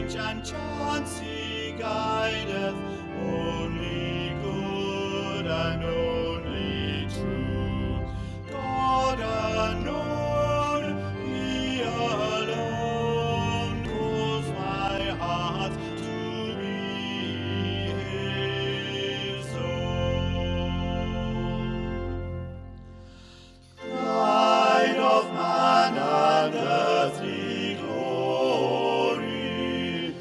change and chance he guideth, only good and only true. God unknown, he alone calls my heart to be his own. Pride of man and earthly glory,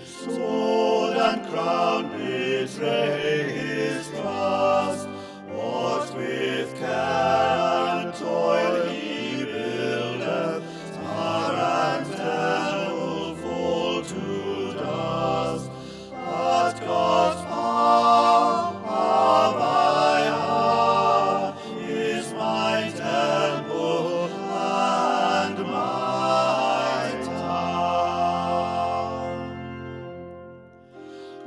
sword and crown betray his trust. What with care and toil he buildeth, tower and temple fall to dust. But God's power, my heart, is my temple and my tower.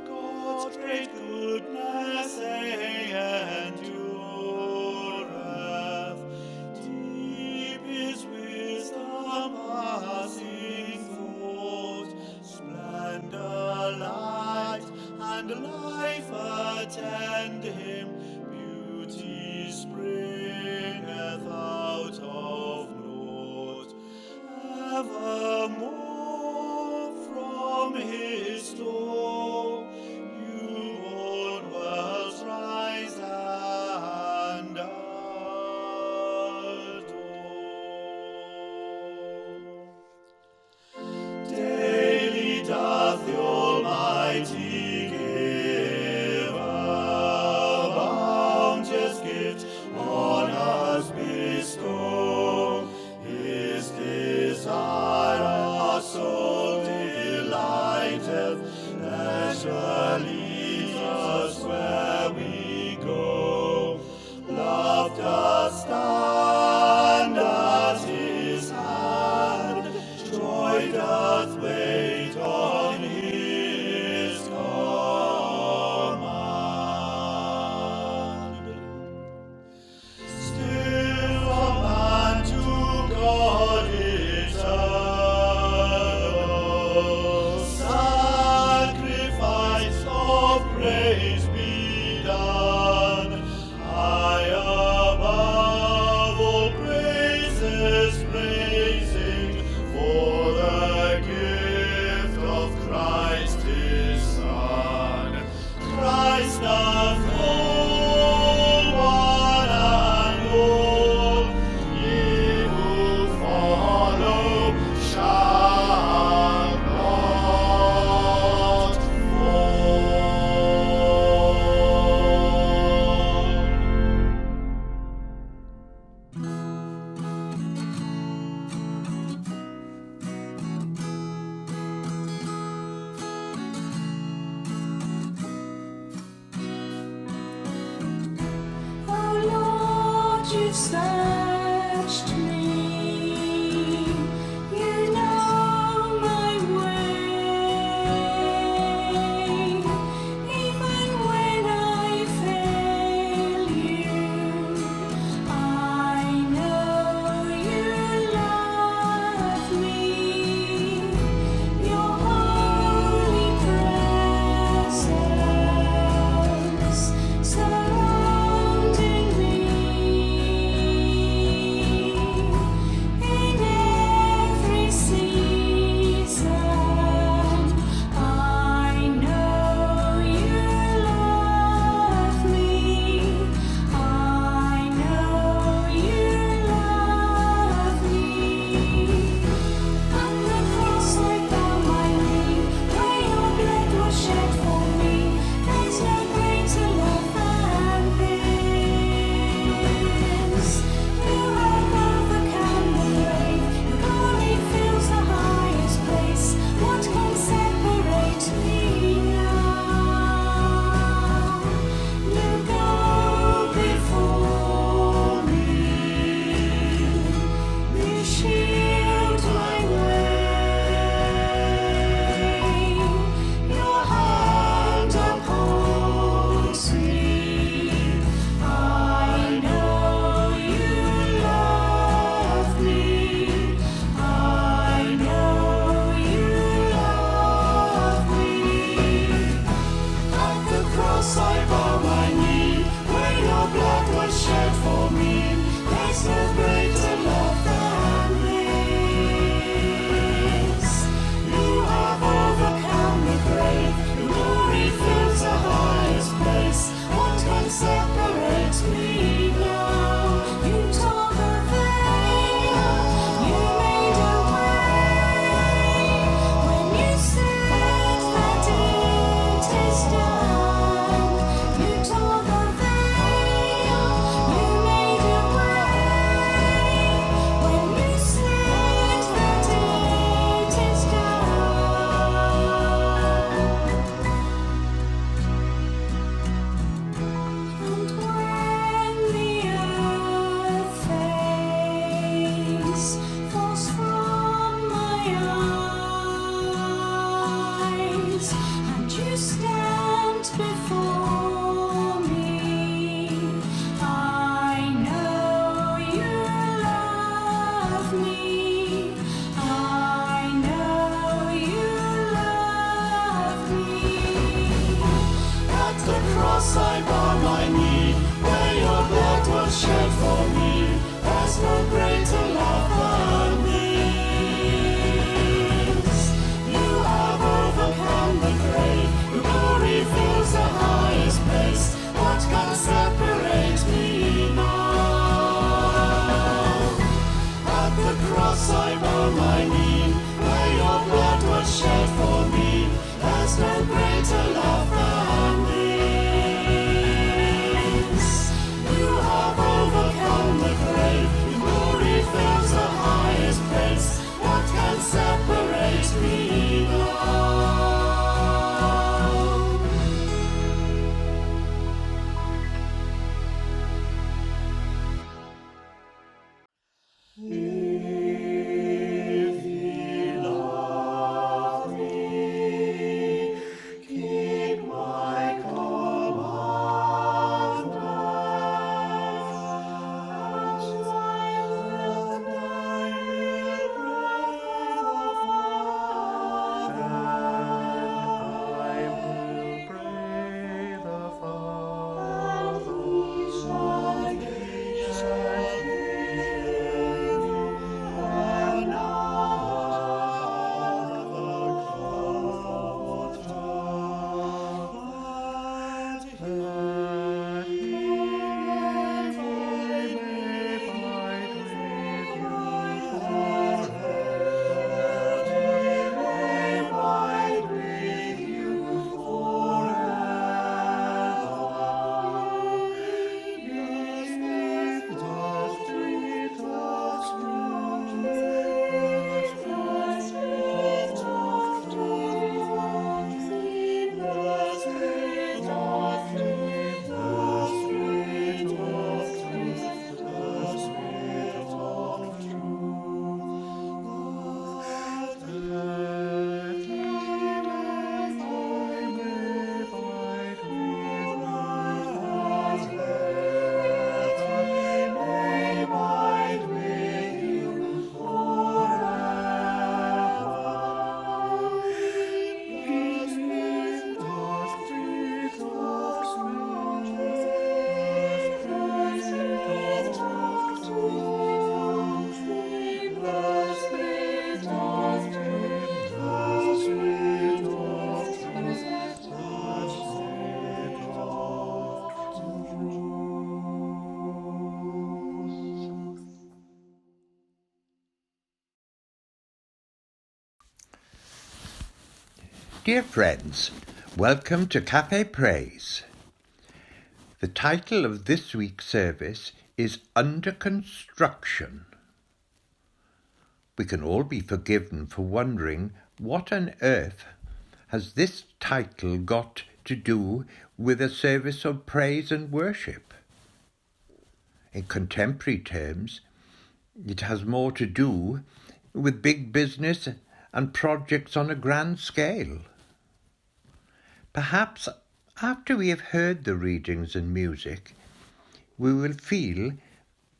God's great goodness endureth, deep is wisdom passing thought, splendor, light, and life attend him, beauty springeth out of naught, evermore from his store new born worlds rise and adore. Daily doth the Almighty give a bounteous gift on us bestow. His desire our soul delighteth, leisure leads us where we go. Love doth stand at his hand, joy doth wait on his command. Still from man to God eternal, sacrifice of praise be done, high above all praises praising, for the gift of Christ his Son. Christ doth call one and all, ye who follow shall not Oh Lord, you've searched me. You know my way. Even when I fail you, I know you love me. Your holy presence surrounding me. Dear friends, welcome to Cafe Praise. The title of this week's service is Under Construction. We can all be forgiven for wondering what on earth has this title got to do with a service of praise and worship. In contemporary terms, it has more to do with big business and projects on a grand scale. Perhaps after we have heard the readings and music, we will feel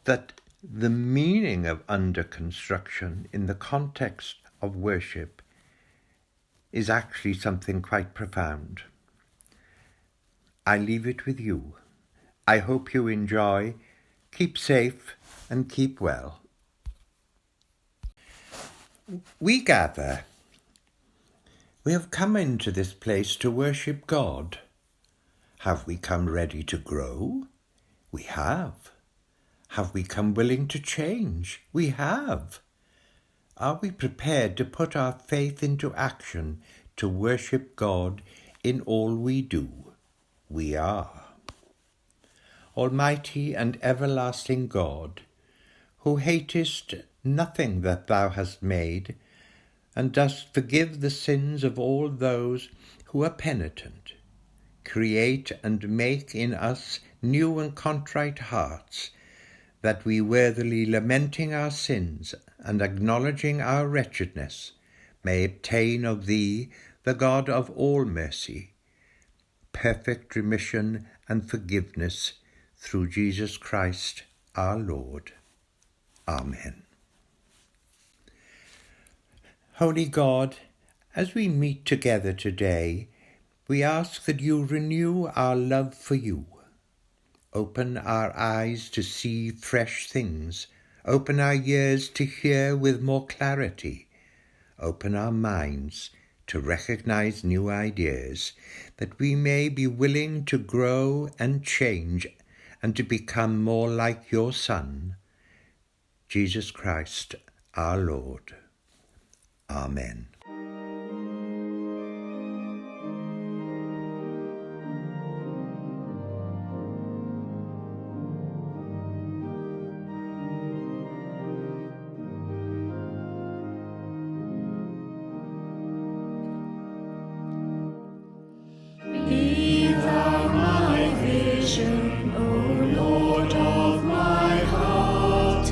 that the meaning of under construction in the context of worship is actually something quite profound. I leave it with you. I hope you enjoy. Keep safe and keep well. We gather. We have come into this place to worship God. Have we come ready to grow? We have. Have we come willing to change? We have. Are we prepared to put our faith into action to worship God in all we do? We are. Almighty and everlasting God, who hatest nothing that thou hast made, and dost forgive the sins of all those who are penitent, create and make in us new and contrite hearts, that we worthily lamenting our sins and acknowledging our wretchedness, may obtain of thee, the God of all mercy, perfect remission and forgiveness through Jesus Christ our Lord. Amen. Holy God, as we meet together today, we ask that you renew our love for you. Open our eyes to see fresh things. Open our ears to hear with more clarity. Open our minds to recognize new ideas, that we may be willing to grow and change and to become more like your Son, Jesus Christ, our Lord. Amen. Be thou my vision, O Lord of my heart.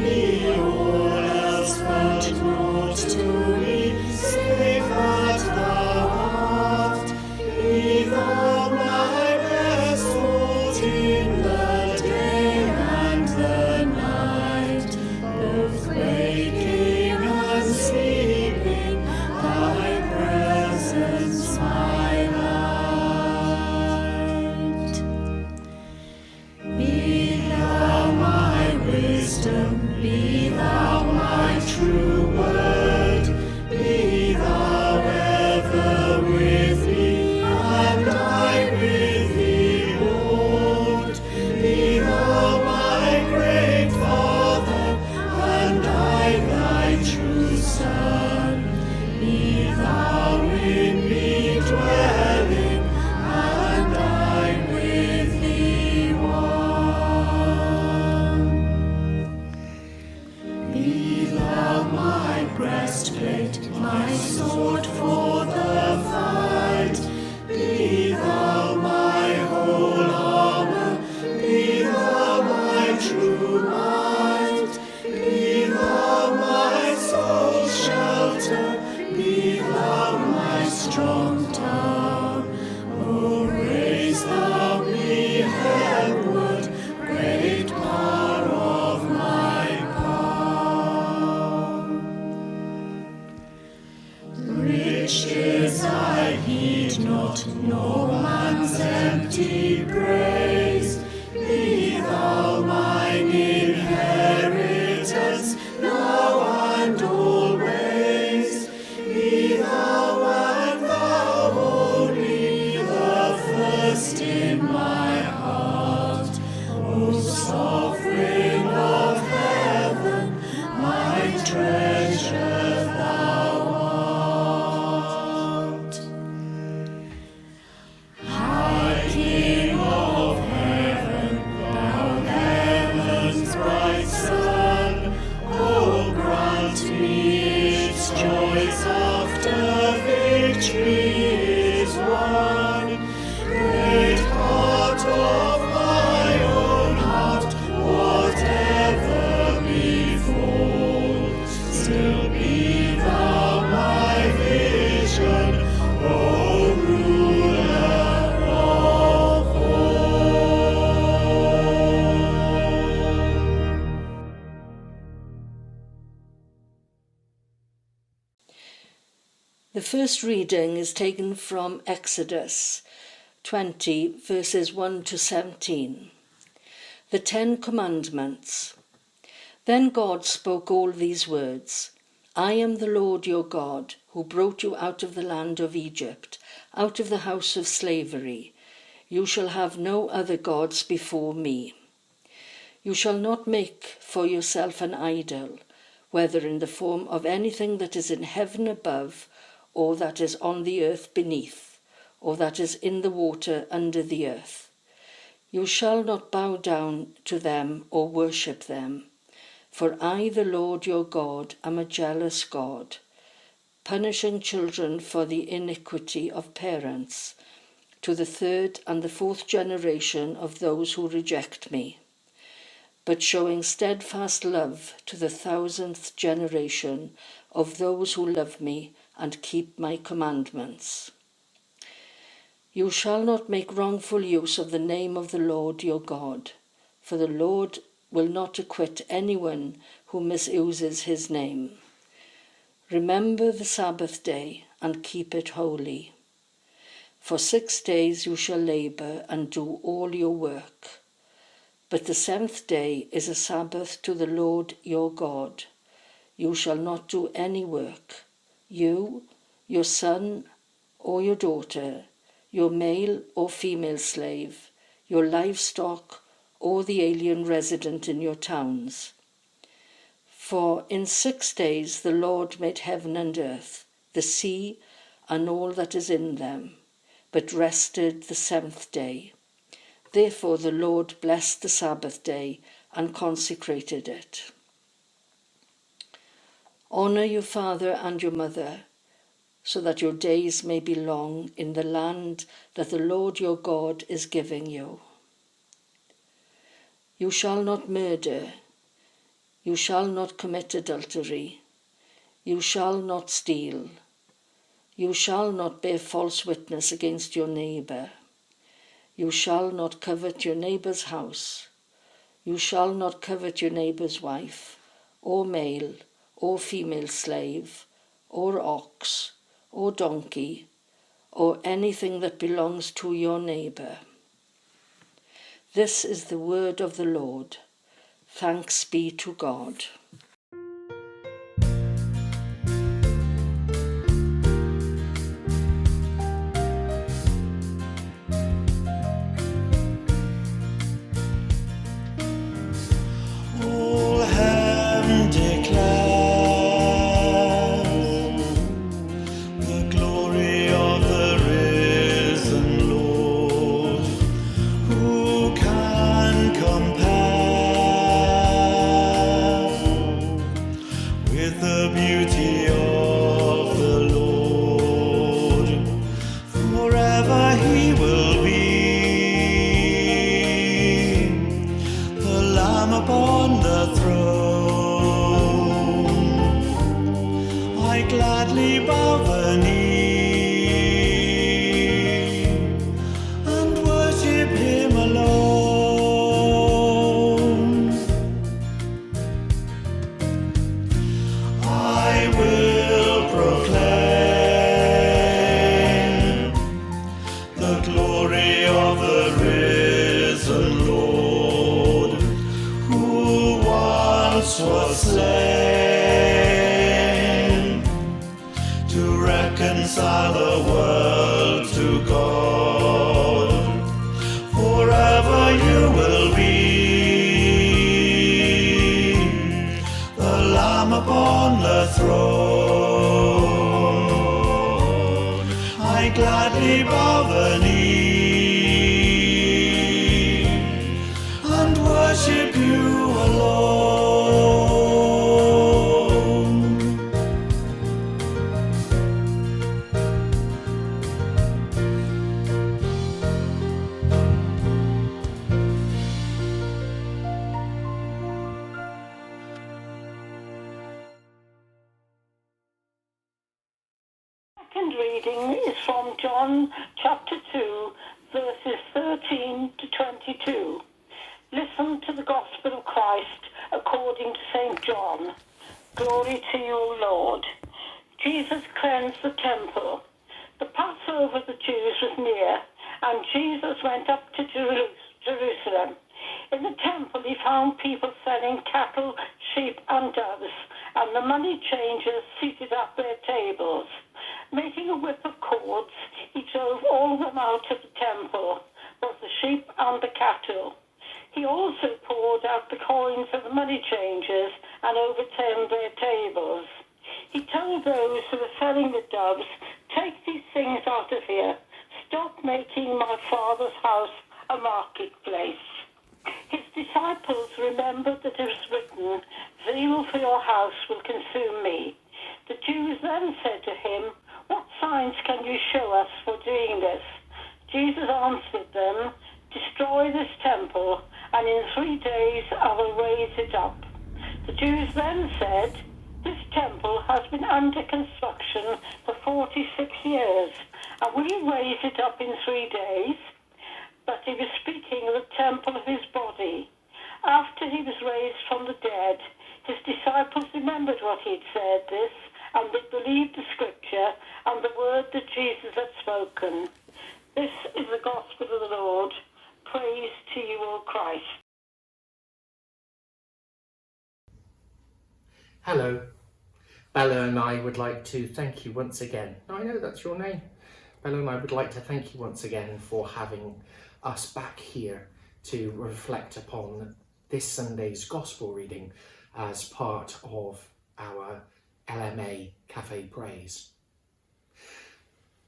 Be all else but naught to me, save that thou art. Be thou my best thought in the day and the night, both waking and sleeping, thy presence my light. Be thou my wisdom, be thou my true word, be thou ever with me, and I with thee, Lord. Be thou my great Father, and I thy true Son. Be thou in me dwelling, and I with thee one. Be thou my breastplate, my sword for the fight. Be thou my whole armor, be thou my true might. Be thou my soul's shelter, be thou my strong tower. O raise thou me heavenward, great power of my power. Riches I heed not, nor man's empty praise. Be thou mine inheritance, now and always. Be thou and thou only, the first in my heart. O sovereign of heaven, my treasure thou art. first reading is taken from Exodus 20, verses 1 to 17. The 10 Commandments. Then God spoke all these words. I am the Lord your God, who brought you out of the land of Egypt, out of the house of slavery. You shall have no other gods before me. You shall not make for yourself an idol, whether in the form of anything that is in heaven above, or that is on the earth beneath, or that is in the water under the earth. You shall not bow down to them or worship them. For I, the Lord your God, am a jealous God, punishing children for the iniquity of parents, to the 3rd and the 4th generation of those who reject me, but showing steadfast love to the 1000th generation of those who love me and keep my commandments. You shall not make wrongful use of the name of the Lord your God, for the Lord will not acquit anyone who misuses his name. Remember the Sabbath day and keep it holy. For 6 days you shall labour and do all your work. But the 7th day is a Sabbath to the Lord your God. You shall not do any work, you, your son or your daughter, your male or female slave, your livestock, or the alien resident in your towns. For in 6 days the Lord made heaven and earth, the sea, and all that is in them, but rested the 7th day. Therefore the Lord blessed the Sabbath day and consecrated it. Honour your father and your mother, so that your days may be long in the land that the Lord your God is giving you. You shall not murder. You shall not commit adultery. You shall not steal. You shall not bear false witness against your neighbour. You shall not covet your neighbour's house. You shall not covet your neighbour's wife, or male, or female slave, or ox, or donkey, or anything that belongs to your neighbour. This is the word of the Lord. Thanks be to God. All heaven declares the glory of the risen Lord. Who can compare with the beauty of the Lord? Forever he will be the Lamb upon the throne. I gladly bow the knee and worship him alone. I will proclaim the glory of the risen Lord, who once was slain to reconcile the world to God. Forever you will be the Lamb upon the throne. I gladly bow the knee and worship you alone. Second reading is from John chapter 2, verses 13 to 22. Listen to the gospel of Christ according to St. John. Glory to you, Lord. Jesus cleansed the temple. The Passover of the Jews was near, and Jesus went up to Jerusalem. In the temple he found people selling cattle, sheep and doves, and the money changers seated at their tables. Making a whip of cords, he drove all of them out of the temple, both the sheep and the cattle. He also poured out the coins of the money changers and overturned their tables. He told those who were selling the doves, "Take these things out of here. Stop making my Father's house a marketplace." His disciples remembered that it was written, "Zeal for your house will consume me." The Jews then said to him, "What signs can you show us for doing this?" Jesus answered them, "Destroy this temple, and in 3 days I will raise it up." The Jews then said, "This temple has been under construction for 46 years, and will you raise it up in 3 days?" But he was speaking of the temple of his body. After he was raised from the dead, his disciples remembered what he had said this, and they believed the scripture and the word that Jesus had spoken. This is the gospel of the Lord. Praise to you, O Christ. Hello. Bella and I would like to thank you once again. I know that's your name. Bella and I would like to thank you once again for having us back here to reflect upon this Sunday's Gospel reading as part of our LMA Cafe Praise.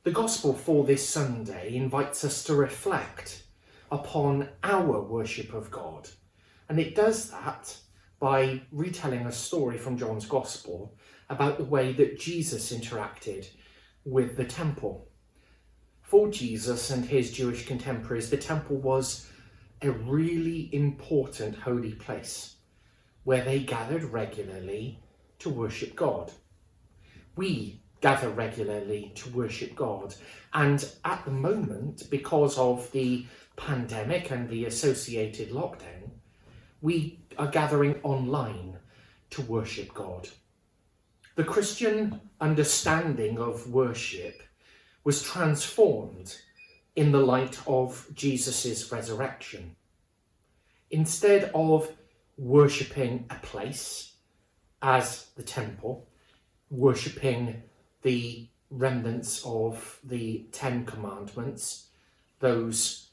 The Gospel for this Sunday invites us to reflect upon our worship of God, and it does that by retelling a story from John's Gospel about the way that Jesus interacted with the temple. For Jesus and his Jewish contemporaries, the temple was a really important holy place where they gathered regularly to worship God. We gather regularly to worship God, and at the moment, because of the pandemic and the associated lockdown, we are gathering online to worship God. The Christian understanding of worship was transformed in the light of Jesus' resurrection. Instead of worshipping a place as the temple, worshipping the remnants of the 10 Commandments, those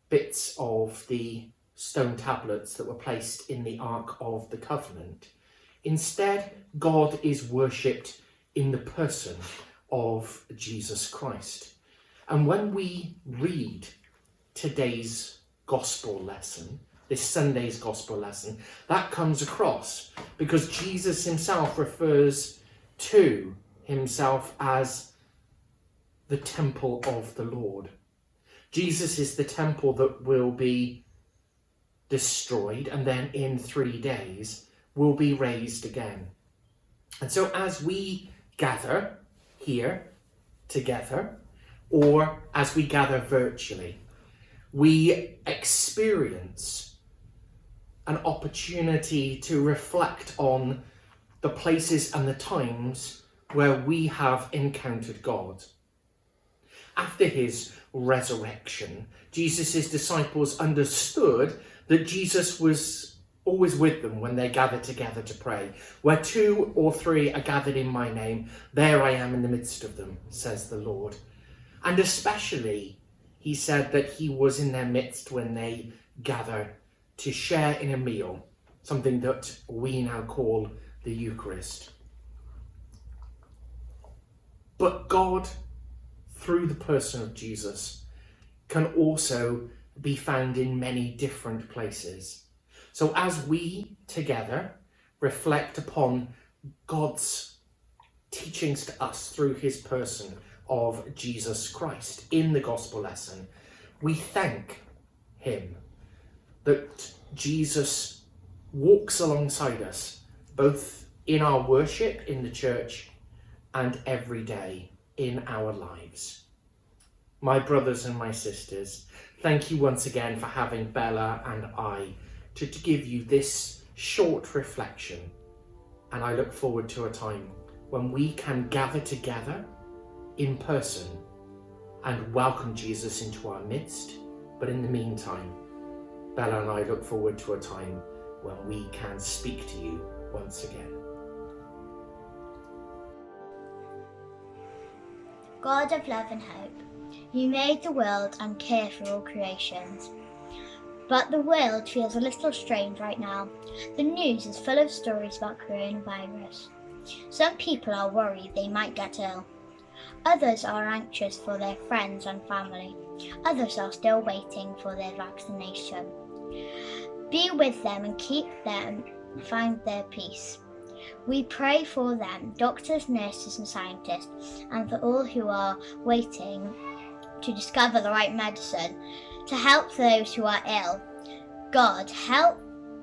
bits of the stone tablets that were placed in the Ark of the Covenant, instead God is worshipped in the person of Jesus Christ. And when we read today's gospel lesson, this Sunday's gospel lesson, that comes across because Jesus himself refers to himself as the temple of the Lord. Jesus is the temple that will be destroyed and then in 3 days will be raised again. And so as we gather here together, or as we gather virtually, we experience an opportunity to reflect on the places and the times where we have encountered God. After his resurrection, Jesus' disciples understood that Jesus was always with them when they gathered together to pray. Where 2 or 3 are gathered in my name, there I am in the midst of them, says the Lord. And especially, he said that he was in their midst when they gather to share in a meal, something that we now call the Eucharist. But God, through the person of Jesus, can also be found in many different places. So as we together reflect upon God's teachings to us through his person of Jesus Christ in the gospel lesson, we thank him that Jesus walks alongside us, both in our worship in the church and every day in our lives. My brothers and my sisters, thank you once again for having Bella and I to give you this short reflection, and I look forward to a time when we can gather together in person and welcome Jesus into our midst. But in the meantime, Bella and I look forward to a time when we can speak to you once again. God of love and hope, you made the world and care for all creations. But the world feels a little strange right now. The news is full of stories about coronavirus. Some people are worried they might get ill. Others are anxious for their friends and family. Others are still waiting for their vaccination. Be with them and keep them find their peace. We pray for them, doctors, nurses and scientists, and for all who are waiting to discover the right medicine to help those who are ill. God, help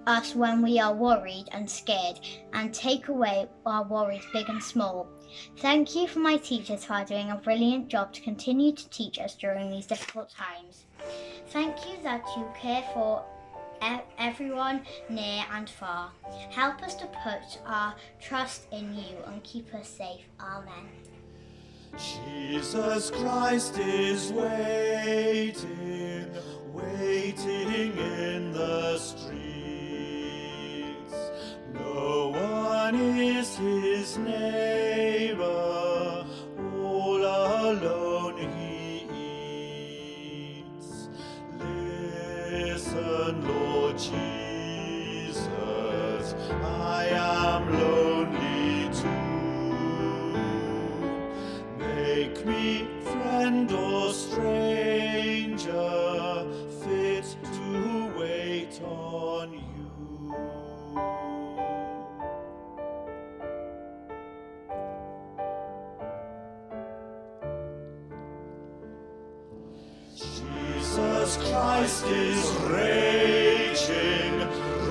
us when we are worried and scared, and take away our worries big and small. Thank you for my teachers who are doing a brilliant job to continue to teach us during these difficult times. Thank you that you care for everyone near and far. Help us to put our trust in you and keep us safe. Amen. Jesus Christ is waiting, waiting in the streets. No one is his neighbor, all alone he eats. Listen, Lord Jesus, I am lonely too. Make me friend or stranger, fit to wait on you. Jesus Christ is raging,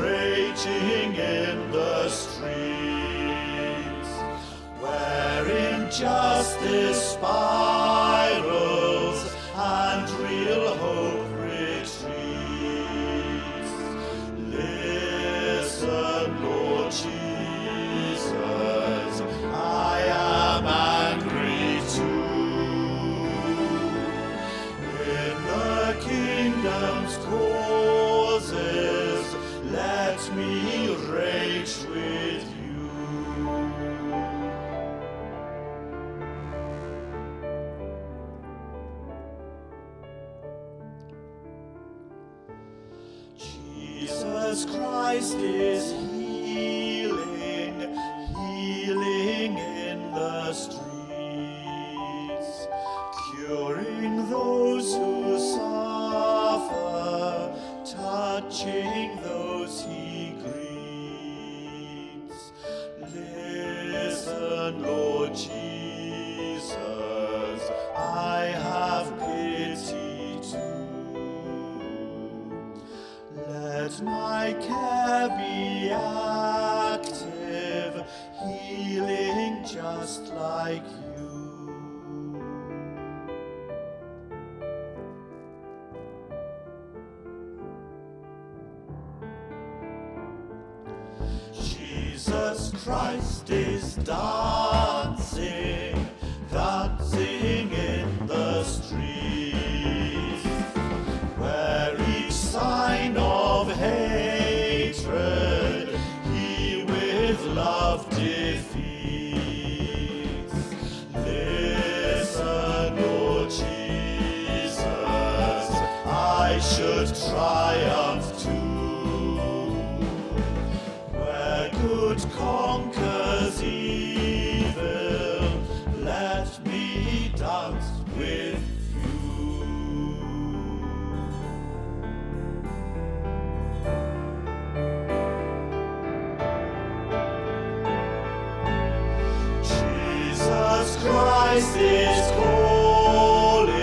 raging in the streets, where injustice spirals and real hope retreats. Listen, Lord Jesus, I am angry too. In the kingdom's causes, let me rage with you. Jesus Christ is healing, healing in the streets, curing those who suffer, touching those he greets. Listen, Lord Jesus, I have pity too. Let my care be active, healing just like you. Jesus Christ is dancing, dancing in the streets, where each sign of hatred he with love defeats. Listen, Lord Jesus, I should triumph too. Good conquers evil, let me dance with you. Jesus Christ is calling,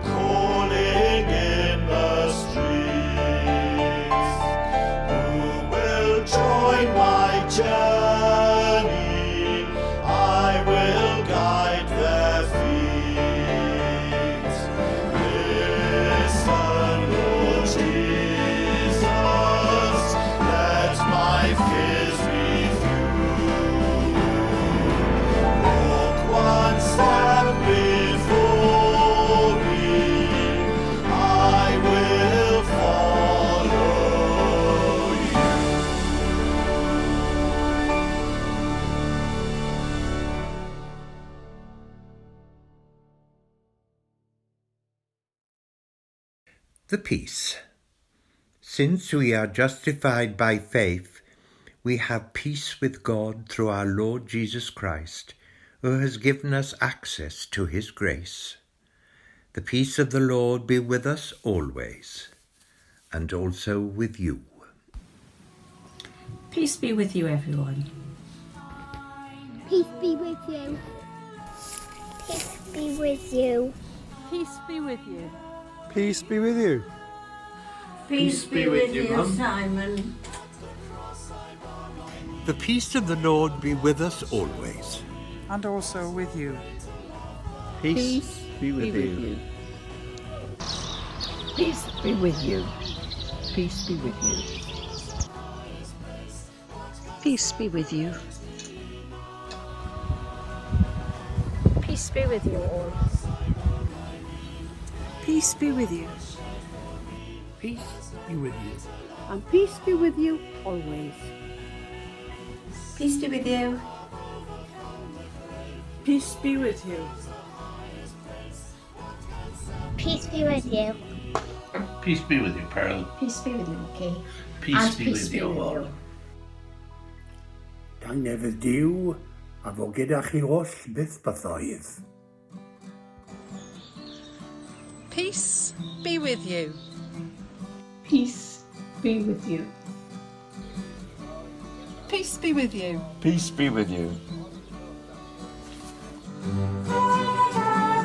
calling in the streets. Who will join my journey? the peace. Since we are justified by faith, we have peace with God through our Lord Jesus Christ, who has given us access to his grace. The peace of the Lord be with us always, and also with you. Peace be with you, everyone. Peace be with you. Peace be with you. Peace be with you. Peace be with you. Peace be with you, Mum. Simon. The peace of the Lord be with us always. And also with you. Peace be with you. Peace be with you. Peace be with you. Peace be with you. Peace be with you all. Peace be with you. Peace be with you. And peace be with you always. Peace be with you. Peace be with you. Peace be with you. Peace be with you, Pearl. Peace be with you, Mickey. Peace be with you all. Da newydd Duw, a fo gyda chi oll byth bythoedd. Peace be with you. Peace be with you. Peace be with you. Peace be with you.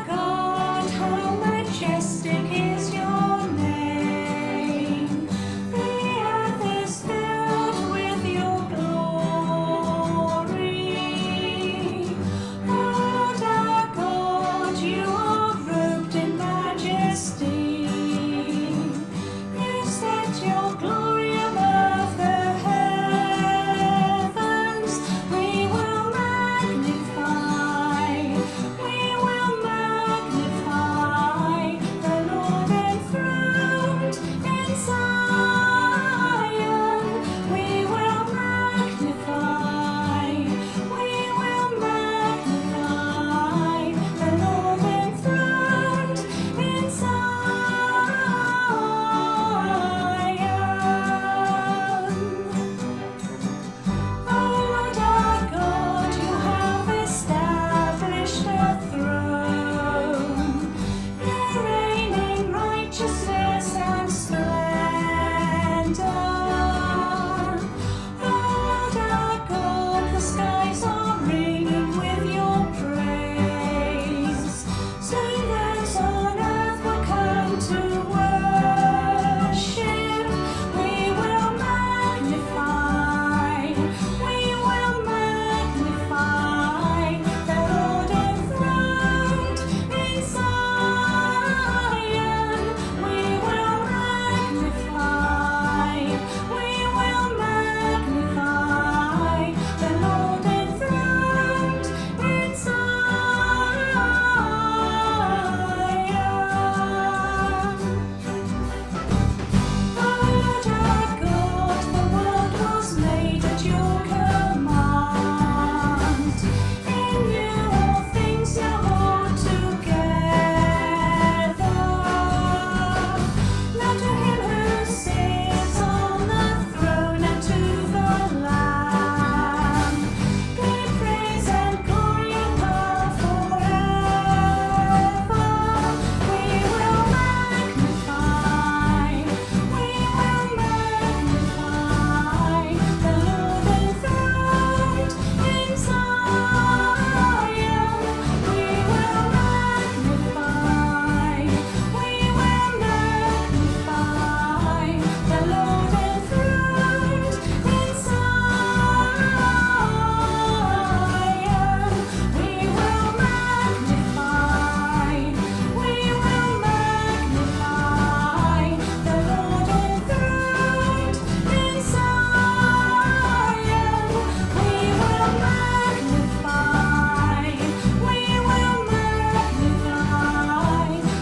God, how majestic is your name. The earth is filled with your glory. Lord our God, you are robed in majesty. You set your glory above the heavens. We will magnify the Lord enthroned in Zion. We will magnify the Lord enthroned in Zion. O Lord our God, you have established a throne. You reign in righteousness and splendor. O Lord our God, the skies are ringing with your praise. Soon those on earth will come to worship. We will magnify the Lord enthroned in Zion. We will magnify the Lord enthroned in Zion. O Lord our God, the world was made at your command. In you all things now hold together. Now to him who sits on the throne and to the Lamb be praise and glory and power forever. We will magnify the Lord enthroned in Zion. We will magnify the Lord enthroned in Zion. We will magnify the Lord enthroned in Zion. We will magnify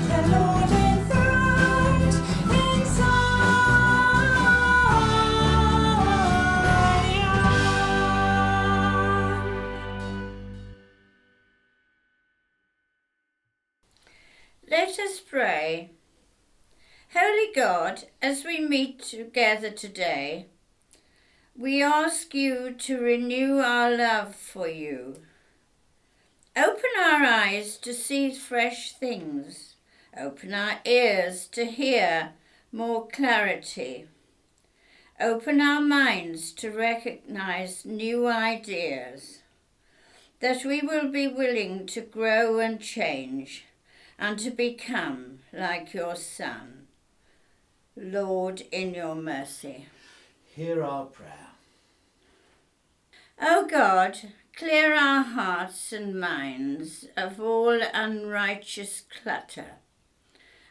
the Lord enthroned in Zion. Let us pray. Holy God, as we meet together today, we ask you to renew our love for you. Open our eyes to see fresh things. Open our ears to hear more clarity. Open our minds to recognize new ideas, that we will be willing to grow and change and to become like your Son. Lord, in your mercy, Hear our prayer. O God, clear our hearts and minds of all unrighteous clutter,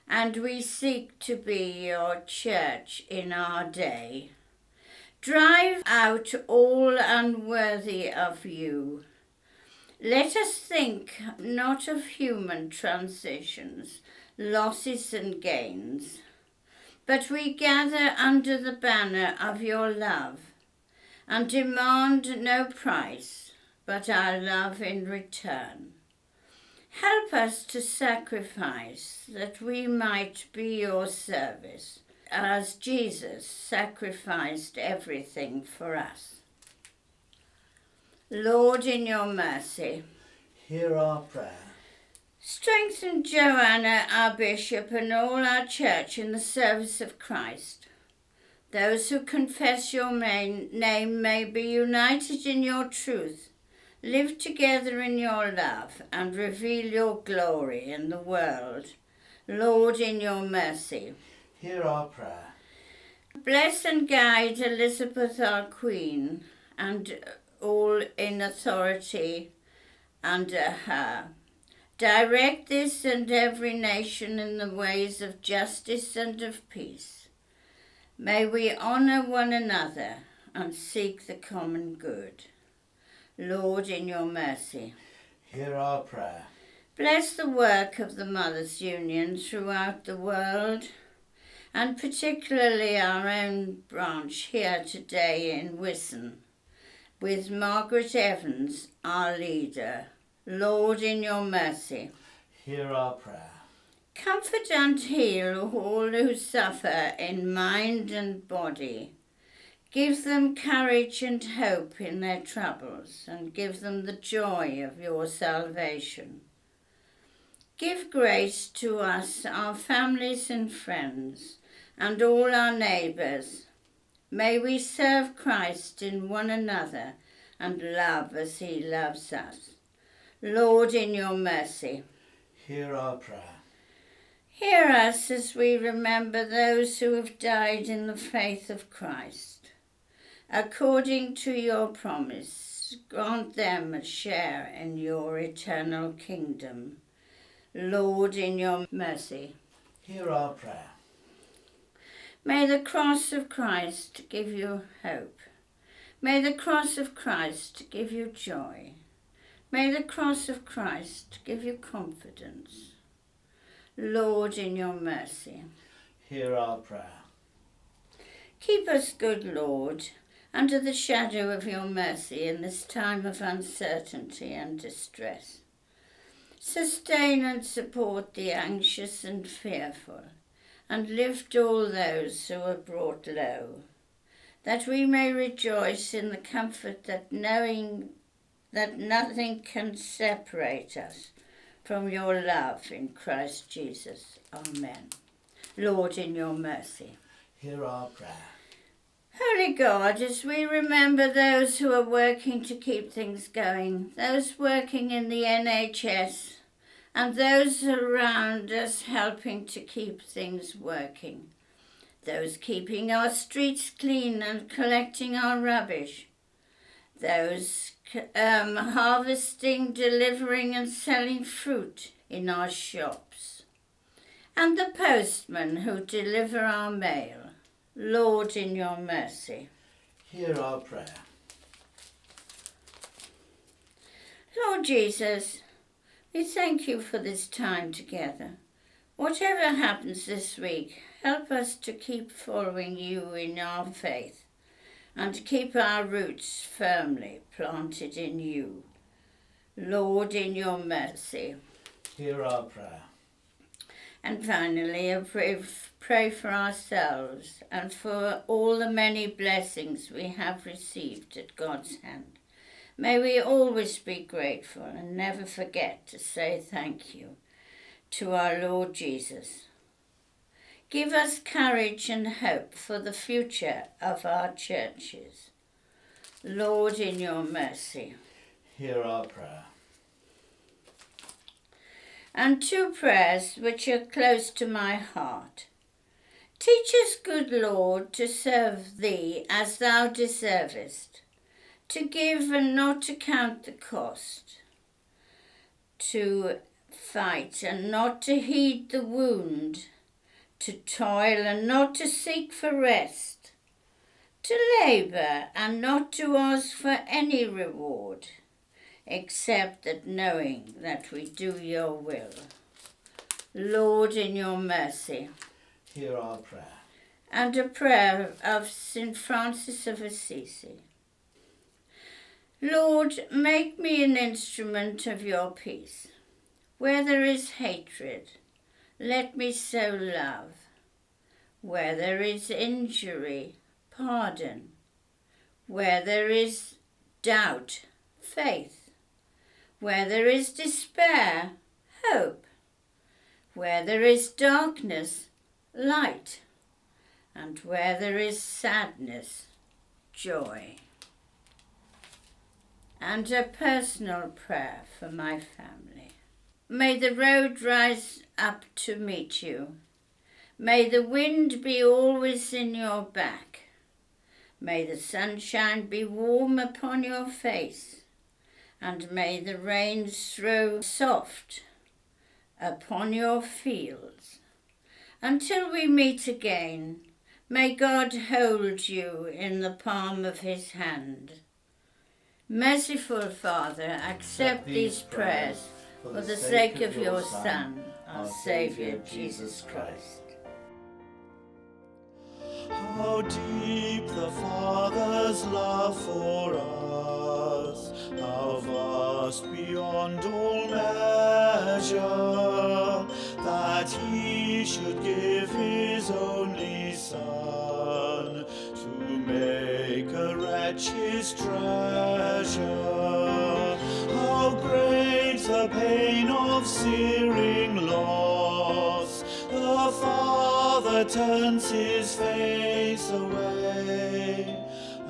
and we seek to be your church in our day. Drive out all unworthy of you. Let us think not of human transitions, losses and gains, but we gather under the banner of your love and demand no price but our love in return. Help us to sacrifice that we might be your service, as Jesus sacrificed everything for us. Lord, in your mercy, Hear our prayer. strengthen Joanna, our bishop, and all our church in the service of Christ. Those who confess your name may be united in your truth, live together in your love, and reveal your glory in the world. Lord, in your mercy, Hear our prayer. bless and guide Elizabeth, our Queen, and all in authority under her. Direct this and every nation in the ways of justice and of peace. May we honour one another and seek the common good. Lord, in your mercy, Hear our prayer. bless the work of the Mothers' Union throughout the world, and particularly our own branch here today in Wisson, with Margaret Evans, our leader. Lord, in your mercy, Hear our prayer. comfort and heal all who suffer in mind and body. Give them courage and hope in their troubles, and give them the joy of your salvation. Give grace to us, our families and friends, and all our neighbours. May we serve Christ in one another and love as he loves us. Lord, in your mercy, Hear our prayer. hear us as we remember those who have died in the faith of Christ. According to your promise, grant them a share in your eternal kingdom. Lord, in your mercy, Hear our prayer. may the cross of Christ give you hope. May the cross of Christ give you joy. May the cross of Christ give you confidence. Lord, in your mercy, Hear our prayer. keep us, good Lord, under the shadow of your mercy in this time of uncertainty and distress. Sustain and support the anxious and fearful, and lift all those who are brought low, that we may rejoice in the comfort that knowing that nothing can separate us from your love in Christ Jesus. Amen. Lord, in your mercy, Hear our prayer. Holy God, as we remember those who are working to keep things going, those working in the NHS, and those around us helping to keep things working, those keeping our streets clean and collecting our rubbish, those harvesting, delivering and selling fruit in our shops, and the postmen who deliver our mail. Lord, in your mercy, Hear our prayer. Lord Jesus, we thank you for this time together. Whatever happens this week, help us to keep following you in our faith and keep our roots firmly planted in you. Lord, in your mercy. Hear our prayer. And finally, a brief pray for ourselves and for all the many blessings we have received at God's hand. May we always be grateful and never forget to say thank you to our Lord Jesus. Give us courage and hope for the future of our churches. Lord, in your mercy. Hear our prayer. And two prayers which are close to my heart. Teach us, good Lord, to serve thee as thou deservest, to give and not to count the cost, to fight and not to heed the wound, to toil and not to seek for rest, to labour and not to ask for any reward, except that knowing that we do your will. Lord, in your mercy. Hear our prayer. And a prayer of St. Francis of Assisi. Lord, make me an instrument of your peace. Where there is hatred, let me sow love. Where there is injury, pardon. Where there is doubt, faith. Where there is despair, hope. Where there is darkness, light. And where there is sadness, joy. And a personal prayer for my family. May the road rise up to meet you. May the wind be always in your back. May the sunshine be warm upon your face. And may the rains throw soft upon your fields. Until we meet again, may God hold you in the palm of his hand. Merciful Father, accept these prayers for the sake of your Son, our Saviour, Jesus Christ. How deep the Father's love for us, how vast beyond all measure, that he should give his only Son, to make a wretch his treasure. How great the pain of searing loss, the Father turns his face away,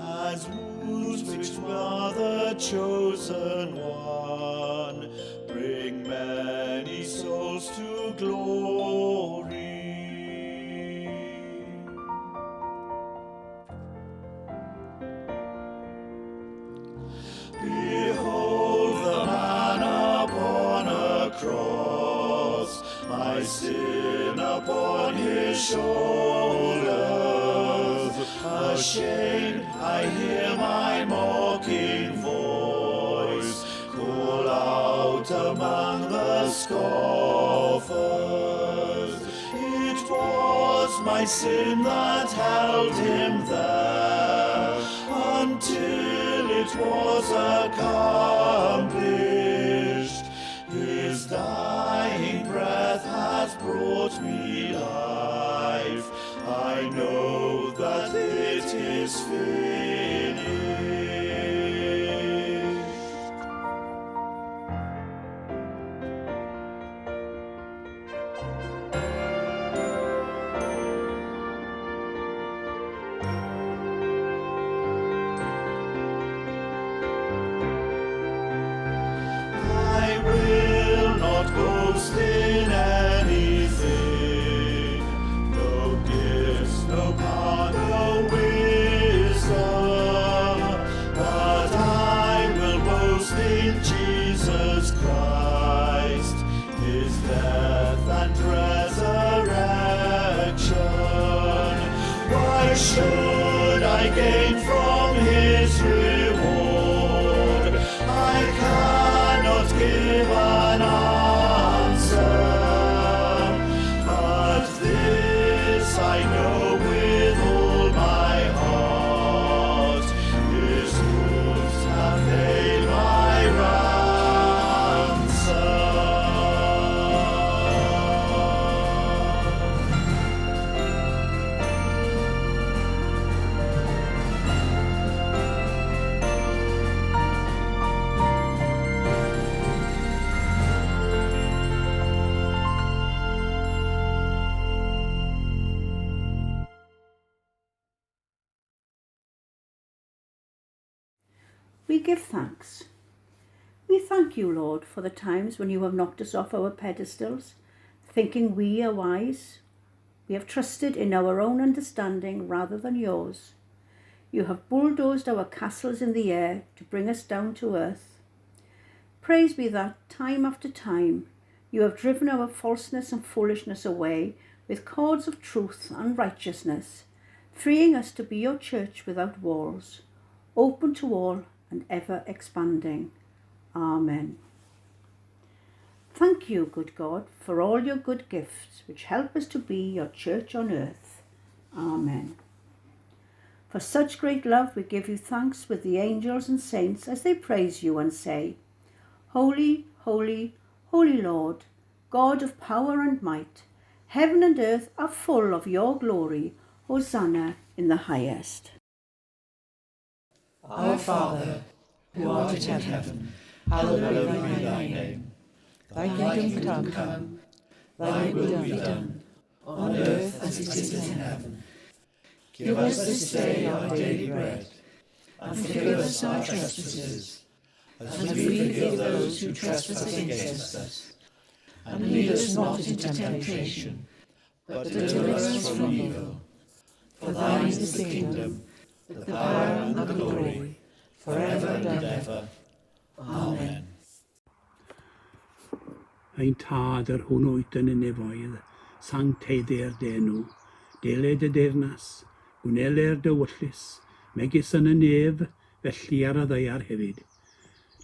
as wounds which were the chosen one bring many souls to glory. Behold the man upon a cross, my sin upon his shoulders. Ashamed, I hear my mocking voice call out among the scoffers. It was my sin that held him there until it was accomplished. His dying breath has brought me life. I know that it is finished. I will not boast in anything, no gifts, no power, no wisdom, but I will boast in Jesus Christ, his death and resurrection. Why should I gain from his reward? I cannot give an answer, but this I know with all my heart, his wounds have paid my ransom. we give thanks. We thank you, Lord, for the times when you have knocked us off our pedestals, thinking we are wise. We have trusted in our own understanding rather than yours. You have bulldozed our castles in the air to bring us down to earth. Praise be that, time after time, you have driven our falseness and foolishness away with cords of truth and righteousness, freeing us to be your church without walls, open to all and ever expanding. Amen. Thank you, good God, for all your good gifts, which help us to be your church on earth. Amen. For such great love we give you thanks with the angels and saints as they praise you and say, Holy, holy, holy Lord, God of power and might, heaven and earth are full of your glory. Hosanna in the highest. Our Father, who art in heaven, hallowed be thy name. Thy kingdom come, thy will be done, on earth as it is in heaven. Give us this day our daily bread, and forgive us our trespasses, as we forgive those who trespass against us. And lead us not into temptation, but deliver us from evil. For thine is the kingdom, the power and the glory, forever and ever. Amen. Ein tad yr hwn oed yn y nefoedd, sancteiddau'r denw, deled y deyrnas, gwnele'r dywyllus, megis yn y nef, felly ar y ddeiar hefyd.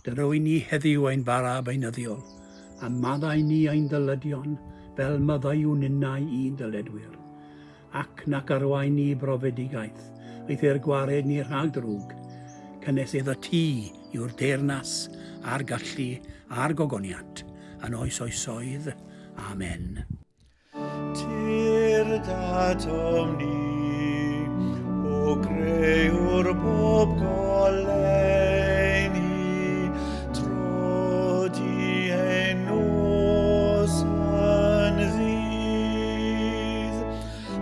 Dyro i ni heddiw ein bara beinyddiol, a maddau ni ein dylydion, fel maddau yw'n unnau i'n dyledwyr. Ac nac arwain ni brofedigaeth, eith e'r gwared ni rhag drwg, cynnes iddo ti yw'r deyrnas, a'r gallu, a'r gogoniant, yn oes oesoedd. Amen. Tir datom ni, o greuwr bob goleni, trodi ein nos yn ddydd.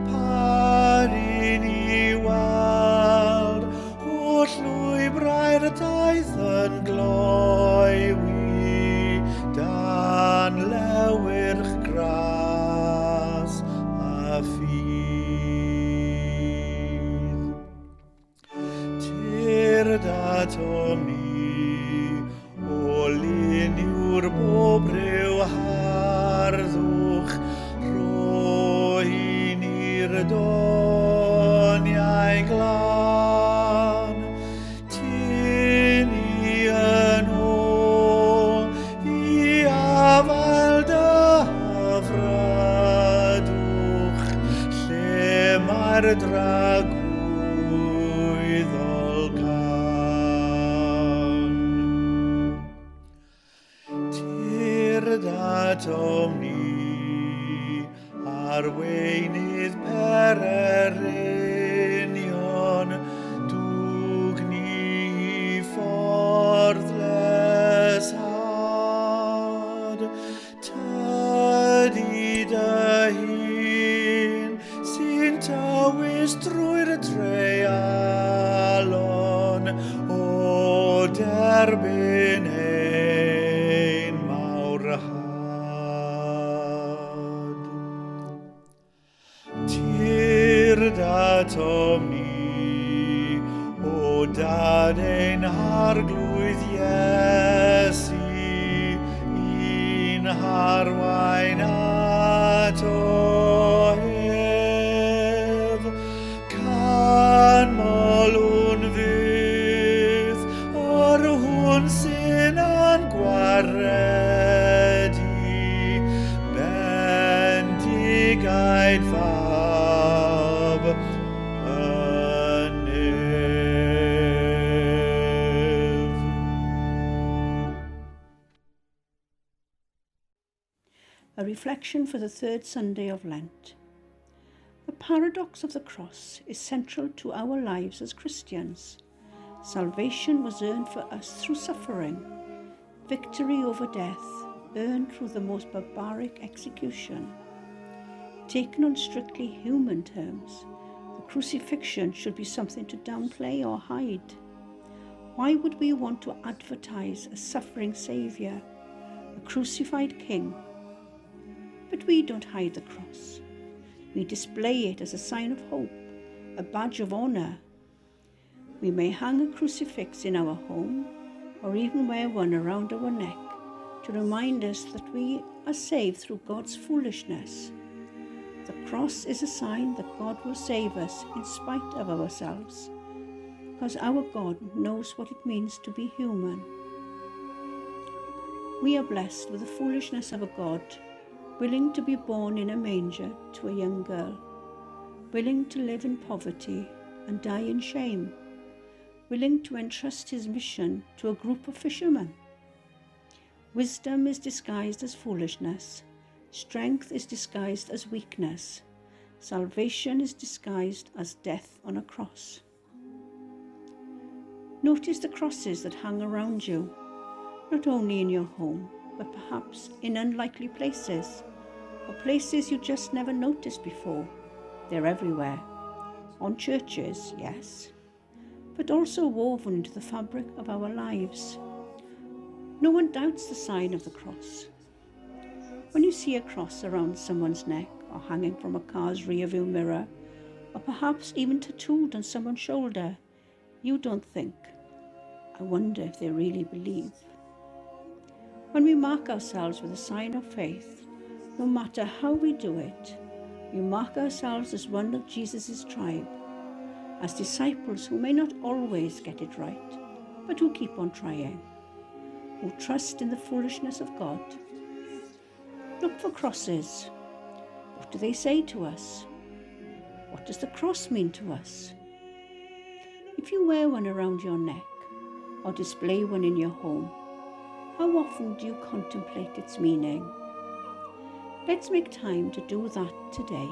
Pari ni weld, o llwybrau'r daeth yn gloi wi, dan lewyrch gras a ffydd. Tir datom ni, o lun yw'r bob ryw harddwch, roi ni'r doniau glan. Tyn ni yn ôl i afael dyfrydwch, lle mae'r dragwydd olcan. Tir datom ni, arweinydd pererynion, dwg ni fforddles had. Tydi dy hun sy'n tywys drwy'r dreialon, o derbyn ein mawr had. Tir datom ni, o dad ein harglwydd Iesu, un harwain ato hef. Canmol hwn fydd, o'r hwn sy'n yn gwaredu, bendigaid fab yn nef. A reflection for the third Sunday of Lent. The paradox of the cross is central to our lives as Christians. Salvation was earned for us through suffering. Victory over death earned through the most barbaric execution. Taken on strictly human terms, the crucifixion should be something to downplay or hide. Why would we want to advertise a suffering Saviour, a crucified King? But we don't hide the cross. We display it as a sign of hope, a badge of honour. We may hang a crucifix in our home or even wear one around our neck to remind us that we are saved through God's foolishness. The cross is a sign that God will save us in spite of ourselves, because our God knows what it means to be human. We are blessed with the foolishness of a God willing to be born in a manger to a young girl, willing to live in poverty and die in shame, willing to entrust his mission to a group of fishermen. Wisdom is disguised as foolishness. Strength is disguised as weakness. Salvation is disguised as death on a cross. Notice the crosses that hang around you, not only in your home, but perhaps in unlikely places, or places you just never noticed before. They're everywhere. On churches, yes, but also woven into the fabric of our lives. No one doubts the sign of the cross. When you see a cross around someone's neck or hanging from a car's rearview mirror, or perhaps even tattooed on someone's shoulder, you don't think, I wonder if they really believe. When we mark ourselves with a sign of faith, no matter how we do it, we mark ourselves as one of Jesus' tribe, as disciples who may not always get it right, but who keep on trying, who trust in the foolishness of God. Look for crosses. What do they say to us? What does the cross mean to us? If you wear one around your neck or display one in your home, how often do you contemplate its meaning? Let's make time to do that today.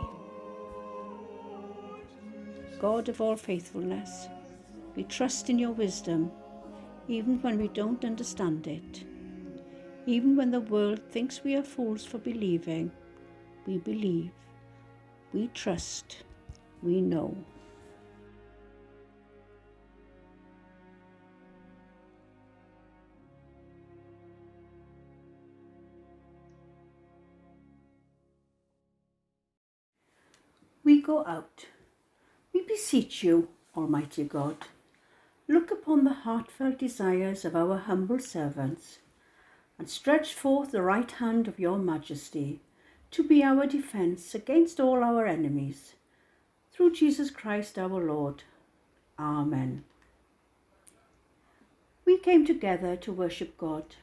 God of all faithfulness, we trust in your wisdom, even when we don't understand it. Even when the world thinks we are fools for believing, we believe, we trust, we know. We go out. We beseech you, Almighty God, look upon the heartfelt desires of our humble servants and stretch forth the right hand of your majesty to be our defence against all our enemies. Through Jesus Christ our Lord. Amen. We came together to worship God.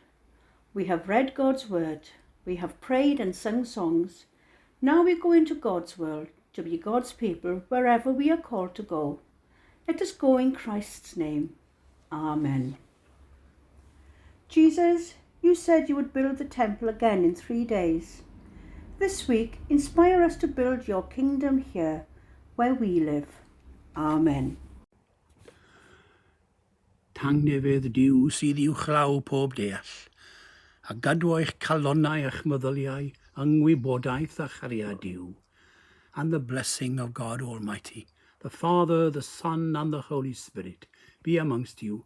We have read God's word. We have prayed and sung songs. Now we go into God's world to be God's people wherever we are called to go. Let us go in Christ's name. Amen. Jesus, you said you would build the temple again in 3 days. This week, inspire us to build your kingdom here, where we live. Amen. Tangnefydd Duw sydd i'w chlaw pob deall, a gadw eich calonnau a'ch meddyliau, yngwybodaeth a chariad Duw, and the blessing of God Almighty, the Father, the Son, and the Holy Spirit, be amongst you,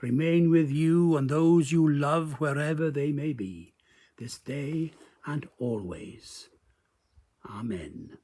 remain with you and those you love wherever they may be, this day and always. Amen.